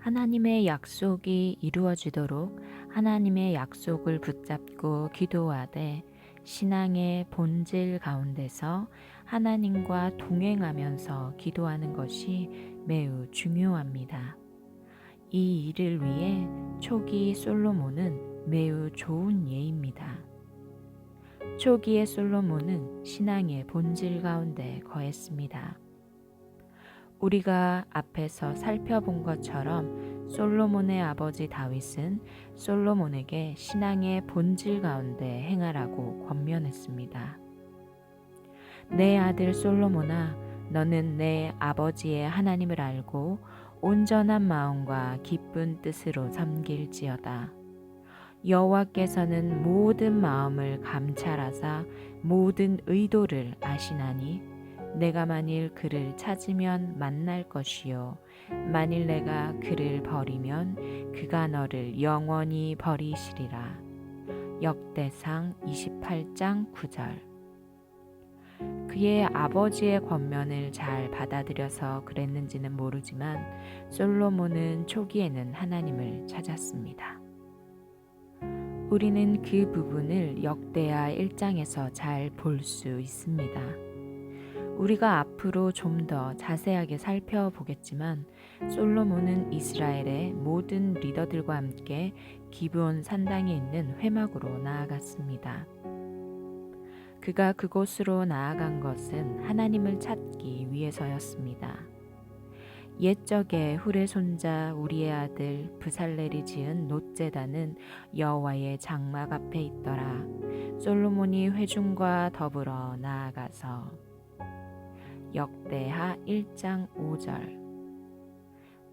하나님의 약속이 이루어지도록 하나님의 약속을 붙잡고 기도하되 신앙의 본질 가운데서 하나님과 동행하면서 기도하는 것이 매우 중요합니다. 이 일을 위해 초기 솔로몬은 매우 좋은 예입니다. 초기의 솔로몬은 신앙의 본질 가운데 거했습니다. 우리가 앞에서 살펴본 것처럼 솔로몬의 아버지 다윗은 솔로몬에게 신앙의 본질 가운데 행하라고 권면했습니다. 내 아들 솔로몬아, 너는 내 아버지의 하나님을 알고 온전한 마음과 기쁜 뜻으로 섬길지어다. 여호와께서는 모든 마음을 감찰하사 모든 의도를 아시나니 내가 만일 그를 찾으면 만날 것이요 만일 내가 그를 버리면 그가 너를 영원히 버리시리라. 역대상 28장 9절. 그의 아버지의 권면을 잘 받아들여서 그랬는지는 모르지만 솔로몬은 초기에는 하나님을 찾았습니다. 우리는 그 부분을 역대하 1장에서 잘 볼 수 있습니다. 우리가 앞으로 좀 더 자세하게 살펴보겠지만 솔로몬은 이스라엘의 모든 리더들과 함께 기브온 산당에 있는 회막으로 나아갔습니다. 그가 그곳으로 나아간 것은 하나님을 찾기 위해서였습니다. 옛적에 훌의 손자 우리의 아들 브살렐이 지은 놋제단은 여호와의 장막 앞에 있더라. 솔로몬이 회중과 더불어 나아가서. 역대하 1장 5절.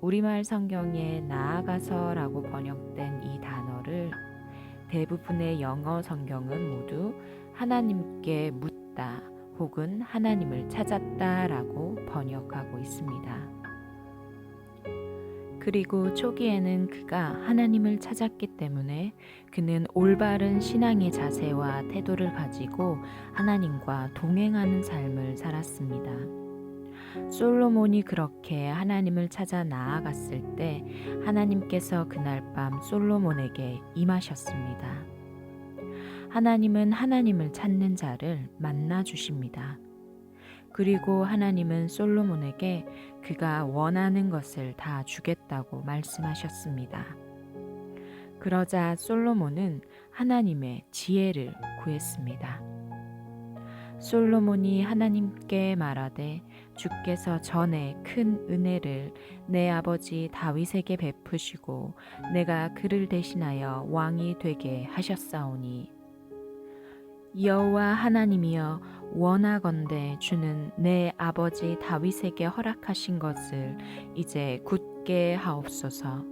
우리말 성경에 나아가서라고 번역된 이 단어를 대부분의 영어 성경은 모두 하나님께 묻다 혹은 하나님을 찾았다라고 번역하고 있습니다. 그리고 초기에는 그가 하나님을 찾았기 때문에 그는 올바른 신앙의 자세와 태도를 가지고 하나님과 동행하는 삶을 살았습니다. 솔로몬이 그렇게 하나님을 찾아 나아갔을 때 하나님께서 그날 밤 솔로몬에게 임하셨습니다. 하나님은 하나님을 찾는 자를 만나 주십니다. 그리고 하나님은 솔로몬에게 그가 원하는 것을 다 주겠다고 말씀하셨습니다. 그러자 솔로몬은 하나님의 지혜를 구했습니다. 솔로몬이 하나님께 말하되 주께서 전에 큰 은혜를 내 아버지 다윗에게 베푸시고 내가 그를 대신하여 왕이 되게 하셨사오니 여호와 하나님이여 원하건대 주는 내 아버지 다윗에게 허락하신 것을 이제 굳게 하옵소서.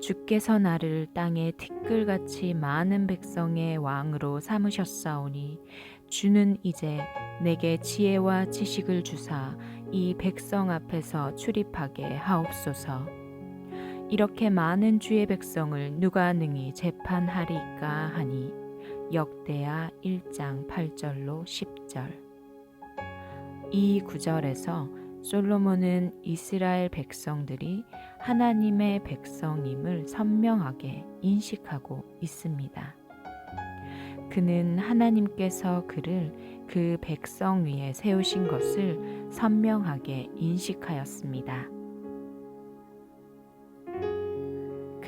주께서 나를 땅에 티끌같이 많은 백성의 왕으로 삼으셨사오니 주는 이제 내게 지혜와 지식을 주사 이 백성 앞에서 출입하게 하옵소서. 이렇게 많은 주의 백성을 누가 능히 재판하리까 하니 역대하 1장 8절로 10절. 이 구절에서 솔로몬은 이스라엘 백성들이 하나님의 백성임을 선명하게 인식하고 있습니다. 그는 하나님께서 그를 그 백성 위에 세우신 것을 선명하게 인식하였습니다.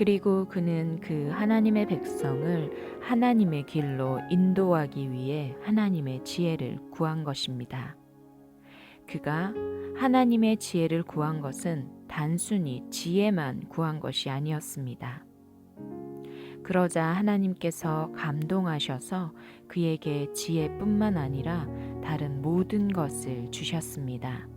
그리고 그는 그 하나님의 백성을 하나님의 길로 인도하기 위해 하나님의 지혜를 구한 것입니다. 그가 하나님의 지혜를 구한 것은 단순히 지혜만 구한 것이 아니었습니다. 그러자 하나님께서 감동하셔서 그에게 지혜뿐만 아니라 다른 모든 것을 주셨습니다.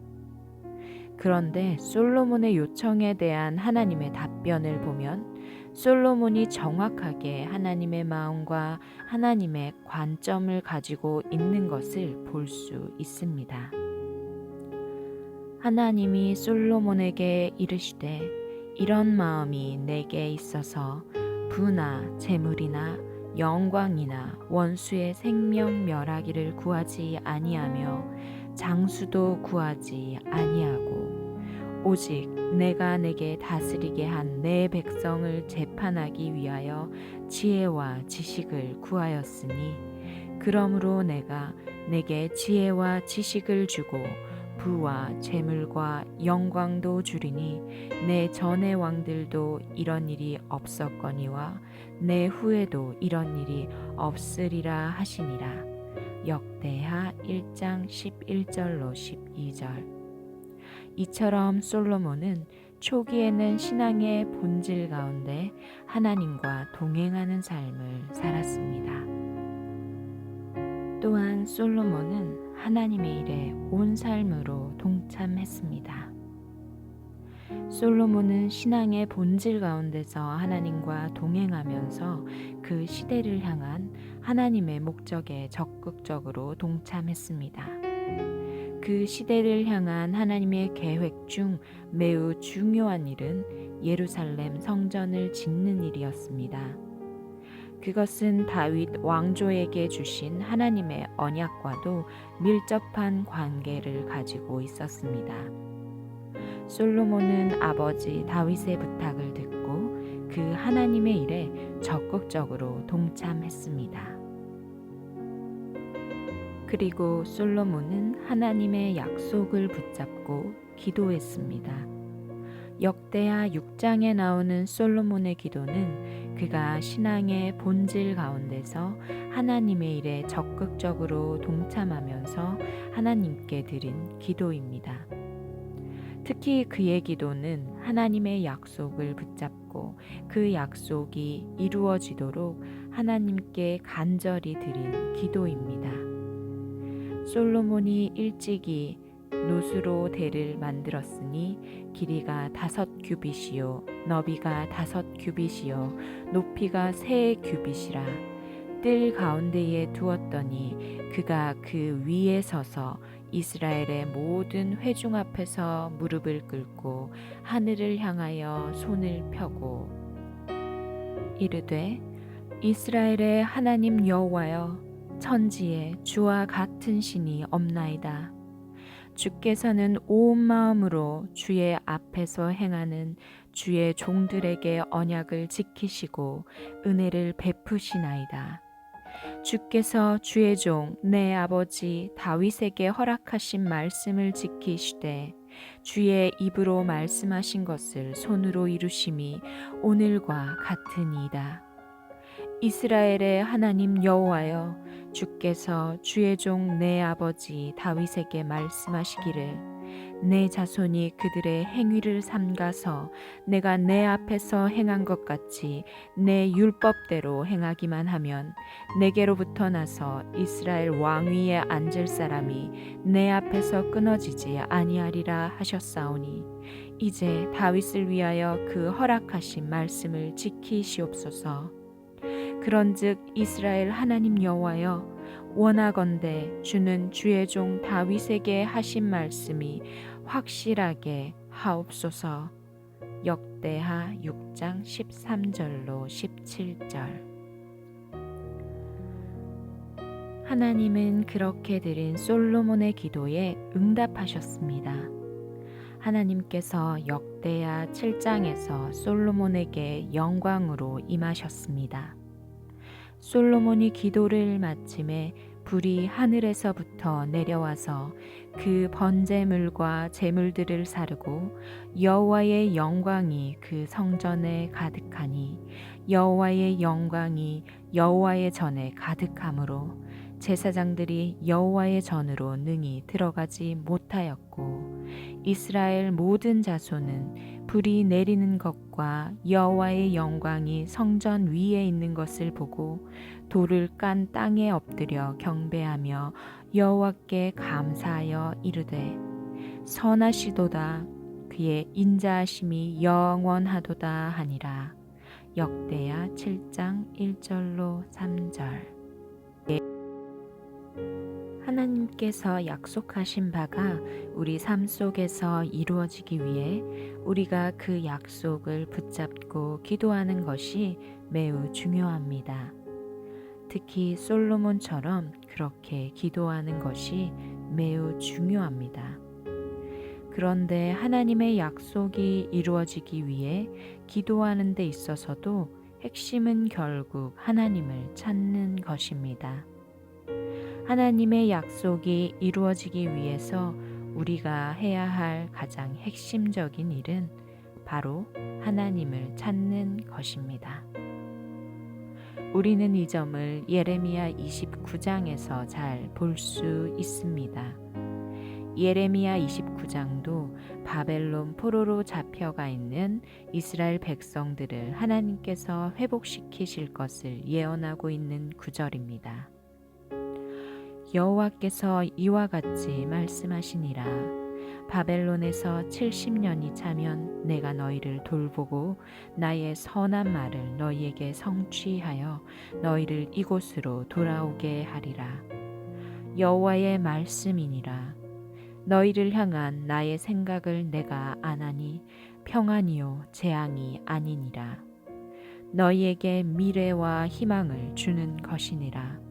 그런데 솔로몬의 요청에 대한 하나님의 답변을 보면 솔로몬이 정확하게 하나님의 마음과 하나님의 관점을 가지고 있는 것을 볼 수 있습니다. 하나님이 솔로몬에게 이르시되 이런 마음이 내게 있어서 부나 재물이나 영광이나 원수의 생명 멸하기를 구하지 아니하며 장수도 구하지 아니하고 오직 내가 내게 다스리게 한 내 백성을 재판하기 위하여 지혜와 지식을 구하였으니 그러므로 내가 내게 지혜와 지식을 주고 부와 재물과 영광도 주리니 내 전의 왕들도 이런 일이 없었거니와 내 후에도 이런 일이 없으리라 하시니라. 역대하 1장 11절로 12절. 이처럼 솔로몬은 초기에는 신앙의 본질 가운데 하나님과 동행하는 삶을 살았습니다. 또한 솔로몬은 하나님의 일에 온 삶으로 동참했습니다. 솔로몬은 신앙의 본질 가운데서 하나님과 동행하면서 그 시대를 향한 하나님의 목적에 적극적으로 동참했습니다. 그 시대를 향한 하나님의 계획 중 매우 중요한 일은 예루살렘 성전을 짓는 일이었습니다. 그것은 다윗 왕조에게 주신 하나님의 언약과도 밀접한 관계를 가지고 있었습니다. 솔로몬은 아버지 다윗의 부탁을 듣고 그 하나님의 일에 적극적으로 동참했습니다. 그리고 솔로몬은 하나님의 약속을 붙잡고 기도했습니다. 역대하 6장에 나오는 솔로몬의 기도는 그가 신앙의 본질 가운데서 하나님의 일에 적극적으로 동참하면서 하나님께 드린 기도입니다. 특히 그의 기도는 하나님의 약속을 붙잡고 그 약속이 이루어지도록 하나님께 간절히 드린 기도입니다. 솔로몬이 일찍이 노수로 대를 만들었으니 길이가 5규빗이요 너비가 5규빗이요 높이가 3규빗이라 뜰 가운데에 두었더니 그가 그 위에 서서 이스라엘의 모든 회중 앞에서 무릎을 꿇고 하늘을 향하여 손을 펴고 이르되 이스라엘의 하나님 여호와여 천지에 주와 같은 신이 없나이다. 주께서는 온 마음으로 주의 앞에서 행하는 주의 종들에게 언약을 지키시고 은혜를 베푸시나이다. 주께서 주의 종 내 아버지 다윗에게 허락하신 말씀을 지키시되 주의 입으로 말씀하신 것을 손으로 이루심이 오늘과 같으니이다. 이스라엘의 하나님 여호와여 주께서 주의 종 내 아버지 다윗에게 말씀하시기를 내 자손이 그들의 행위를 삼가서 내가 내 앞에서 행한 것 같이 내 율법대로 행하기만 하면 내게로부터 나서 이스라엘 왕위에 앉을 사람이 내 앞에서 끊어지지 아니하리라 하셨사오니 이제 다윗을 위하여 그 허락하신 말씀을 지키시옵소서. 그런즉 이스라엘 하나님 여호와여 원하건대 주는 주의 종 다윗에게 하신 말씀이 확실하게 하옵소서. 역대하 6장 13절로 17절. 하나님은 그렇게 드린 솔로몬의 기도에 응답하셨습니다. 하나님께서 역대하 7장에서 솔로몬에게 영광으로 임하셨습니다. 솔로몬이 기도를 마침에 불이 하늘에서부터 내려와서 그 번제물과 제물들을 사르고 여호와의 영광이 그 성전에 가득하니 여호와의 영광이 여호와의 전에 가득하므로 제사장들이 여호와의 전으로 능히 들어가지 못하였고 이스라엘 모든 자손은 불이 내리는 것과 여호와의 영광이 성전 위에 있는 것을 보고 돌을 깐 땅에 엎드려 경배하며 여호와께 감사하여 이르되 선하시도다 그의 인자하심이 영원하도다 하니라. 역대하 7장 1절로 3절. 하나님께서 약속하신 바가 우리 삶 속에서 이루어지기 위해 우리가 그 약속을 붙잡고 기도하는 것이 매우 중요합니다. 특히 솔로몬처럼 그렇게 기도하는 것이 매우 중요합니다. 그런데 하나님의 약속이 이루어지기 위해 기도하는 데 있어서도 핵심은 결국 하나님을 찾는 것입니다. 하나님의 약속이 이루어지기 위해서 우리가 해야 할 가장 핵심적인 일은 바로 하나님을 찾는 것입니다. 우리는 이 점을 예레미야 29장에서 잘 볼 수 있습니다. 예레미야 29장도 바벨론 포로로 잡혀가 있는 이스라엘 백성들을 하나님께서 회복시키실 것을 예언하고 있는 구절입니다. 여호와께서 이와 같이 말씀하시니라. 바벨론에서 70년이 차면 내가 너희를 돌보고 나의 선한 말을 너희에게 성취하여 너희를 이곳으로 돌아오게 하리라. 여호와의 말씀이니라. 너희를 향한 나의 생각을 내가 아나니 평안이요 재앙이 아니니라. 너희에게 미래와 희망을 주는 것이니라.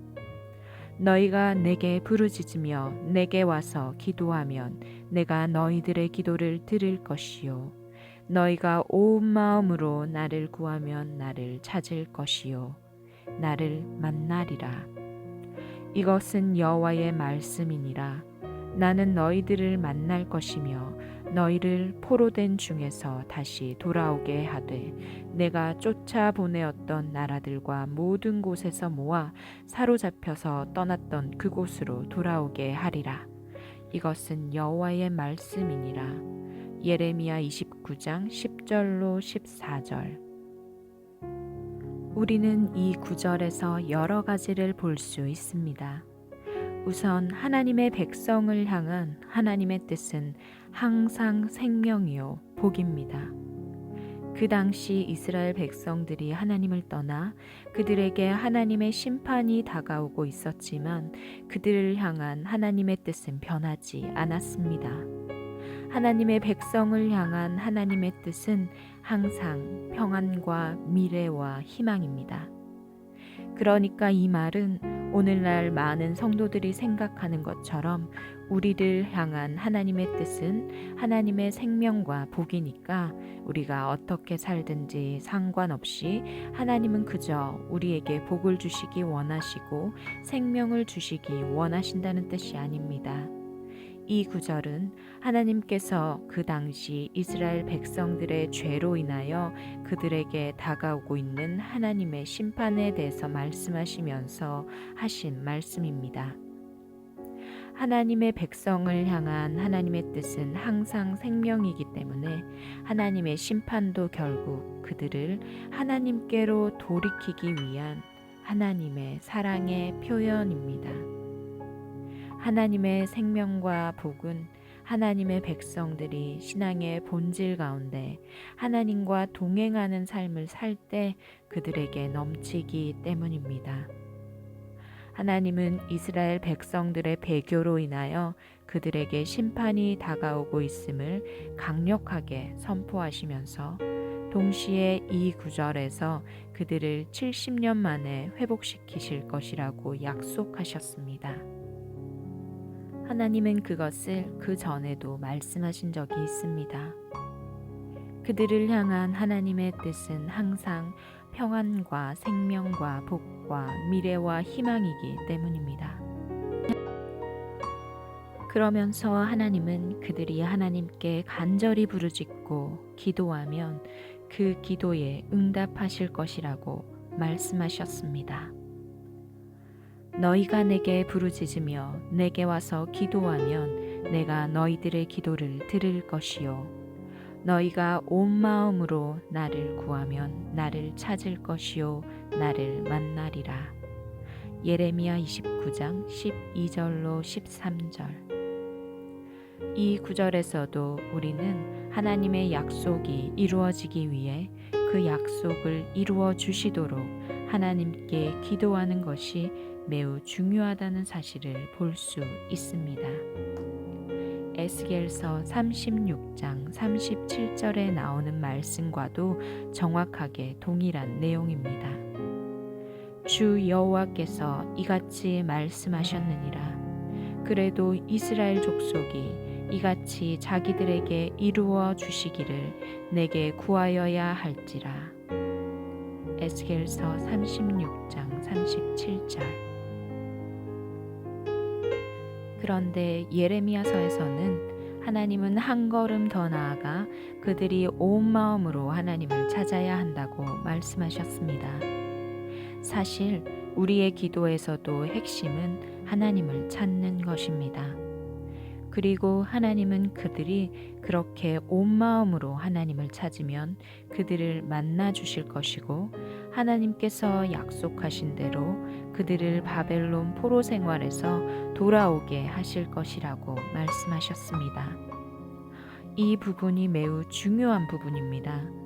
너희가 내게 부르짖으며 내게 와서 기도하면 내가 너희들의 기도를 들을 것이요 너희가 온 마음으로 나를 구하면 나를 찾을 것이요 나를 만나리라. 이것은 여호와의 말씀이니라. 나는 너희들을 만날 것이며 너희를 포로된 중에서 다시 돌아오게 하되 내가 쫓아보내었던 나라들과 모든 곳에서 모아 사로잡혀서 떠났던 그곳으로 돌아오게 하리라. 이것은 여호와의 말씀이니라. 예레미야 29장 10절로 14절. 우리는 이 구절에서 여러 가지를 볼 수 있습니다. 우선 하나님의 백성을 향한 하나님의 뜻은 항상 생명이요 복입니다. 그 당시 이스라엘 백성들이 하나님을 떠나 그들에게 하나님의 심판이 다가오고 있었지만 그들을 향한 하나님의 뜻은 변하지 않았습니다. 하나님의 백성을 향한 하나님의 뜻은 항상 평안과 미래와 희망입니다. 그러니까 이 말은 오늘날 많은 성도들이 생각하는 것처럼 우리를 향한 하나님의 뜻은 하나님의 생명과 복이니까 우리가 어떻게 살든지 상관없이 하나님은 그저 우리에게 복을 주시기 원하시고 생명을 주시기 원하신다는 뜻이 아닙니다. 이 구절은 하나님께서 그 당시 이스라엘 백성들의 죄로 인하여 그들에게 다가오고 있는 하나님의 심판에 대해서 말씀하시면서 하신 말씀입니다. 하나님의 백성을 향한 하나님의 뜻은 항상 생명이기 때문에 하나님의 심판도 결국 그들을 하나님께로 돌이키기 위한 하나님의 사랑의 표현입니다. 하나님의 생명과 복은 하나님의 백성들이 신앙의 본질 가운데 하나님과 동행하는 삶을 살 때 그들에게 넘치기 때문입니다. 하나님은 이스라엘 백성들의 배교로 인하여 그들에게 심판이 다가오고 있음을 강력하게 선포하시면서 동시에 이 구절에서 그들을 70년 만에 회복시키실 것이라고 약속하셨습니다. 하나님은 그것을 그 전에도 말씀하신 적이 있습니다. 그들을 향한 하나님의 뜻은 항상 평안과 생명과 복과 미래와 희망이기 때문입니다. 그러면서 하나님은 그들이 하나님께 간절히 부르짖고 기도하면 그 기도에 응답하실 것이라고 말씀하셨습니다. 너희가 내게 부르짖으며 내게 와서 기도하면 내가 너희들의 기도를 들을 것이요 너희가 온 마음으로 나를 구하면 나를 찾을 것이요 나를 만나리라. 예레미야 29장 12절로 13절. 이 구절에서도 우리는 하나님의 약속이 이루어지기 위해 그 약속을 이루어 주시도록 하나님께 기도하는 것이 매우 중요하다는 사실을 볼 수 있습니다. 에스겔서 36장 37절에 나오는 말씀과도 정확하게 동일한 내용입니다. 주 여호와께서 이같이 말씀하셨느니라. 그래도 이스라엘 족속이 이같이 자기들에게 이루어 주시기를 내게 구하여야 할지라. 에스겔서 36장 37절. 그런데 예레미야서에서는 하나님은 한 걸음 더 나아가 그들이 온 마음으로 하나님을 찾아야 한다고 말씀하셨습니다. 사실 우리의 기도에서도 핵심은 하나님을 찾는 것입니다. 그리고 하나님은 그들이 그렇게 온 마음으로 하나님을 찾으면 그들을 만나 주실 것이고, 하나님께서 약속하신 대로 그들을 바벨론 포로 생활에서 돌아오게 하실 것이라고 말씀하셨습니다. 이 부분이 매우 중요한 부분입니다.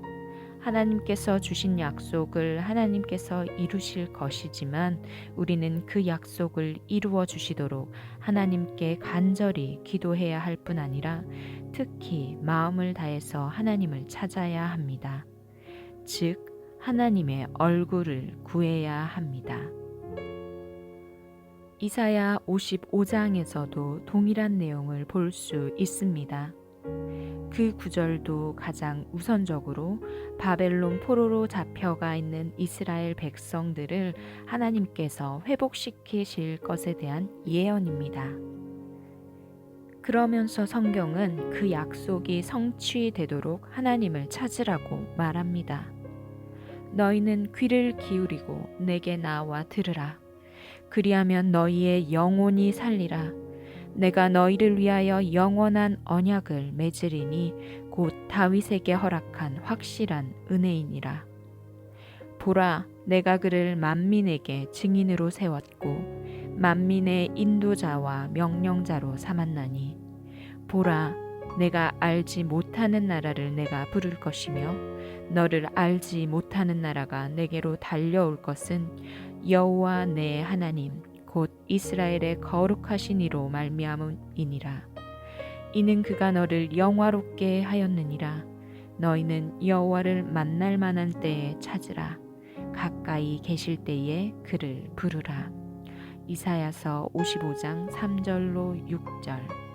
하나님께서 주신 약속을 하나님께서 이루실 것이지만 우리는 그 약속을 이루어 주시도록 하나님께 간절히 기도해야 할 뿐 아니라 특히 마음을 다해서 하나님을 찾아야 합니다. 즉, 하나님의 얼굴을 구해야 합니다. 이사야 55장에서도 동일한 내용을 볼 수 있습니다. 그 구절도 가장 우선적으로 바벨론 포로로 잡혀가 있는 이스라엘 백성들을 하나님께서 회복시키실 것에 대한 예언입니다. 그러면서 성경은 그 약속이 성취되도록 하나님을 찾으라고 말합니다. 너희는 귀를 기울이고 내게 나와 들으라. 그리하면 너희의 영혼이 살리라. 내가 너희를 위하여 영원한 언약을 맺으리니 곧 다윗에게 허락한 확실한 은혜이니라. 보라, 내가 그를 만민에게 증인으로 세웠고 만민의 인도자와 명령자로 삼았나니, 보라, 내가 알지 못하는 나라를 내가 부를 것이며 너를 알지 못하는 나라가 내게로 달려올 것은 여호와 내 하나님 곧 이스라엘의 거룩하신 이로 말미암음이니라. 이는 그가 너를 영화롭게 하였느니라. 너희는 여호와를 만날 만한 때에 찾으라. 가까이 계실 때에 그를 부르라. 이사야서 55장 3절로 6절.